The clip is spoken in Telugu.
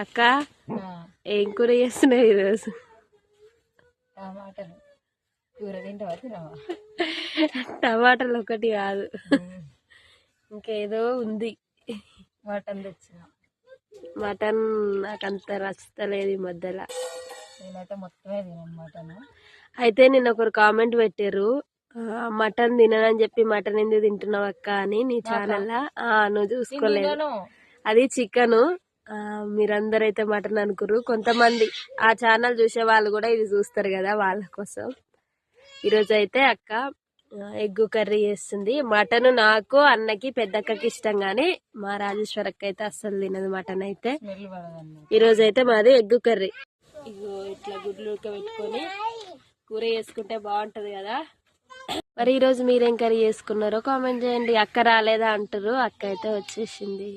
అక్క ఏం కూర చేస్తున్నావు ఈరోజు? టమాటాలు కూర తింటావా తినవా? టమాటాలు ఒకటి కాదు, ఇంకేదో ఉంది. మటన్ తెచ్చిన. మటన్ నాకంత నచ్చలేదు ఈ మధ్యలో. నేనైతే మొత్తమే తిన్నాను మటన్. అయితే నిన్న ఒకరు కామెంట్ పెట్టారు, మటన్ తిననని చెప్పి మటన్ ఎందుకు తింటున్నావు అక్క అని. నీ ఛానల్ నువ్వు చూసుకోలేదు, అది చికెను. మీరందరైతే మటన్ అనుకురు. కొంతమంది ఆ ఛానల్ చూసే వాళ్ళు కూడా ఇది చూస్తారు కదా, వాళ్ళ కోసం ఈరోజు అయితే అక్క ఎగ్ కర్రీ చేస్తుంది. మటన్ నాకు అన్నకి పెద్దక్కకి ఇష్టం, కానీ మా రాజేశ్వరక్క అయితే అస్సలు తినదు మటన్. అయితే ఈరోజు అయితే మాది ఎగ్ కర్రీ. ఇగో ఇట్లా గుడ్లు ఉడకబెట్టుకొని కూర చేసుకుంటే బాగుంటది కదా. మరి ఈరోజు మీరేం కర్రీ చేసుకున్నారో కామెంట్ చేయండి. అక్క రాలేదా అంటారు, అక్క అయితే వచ్చేసింది.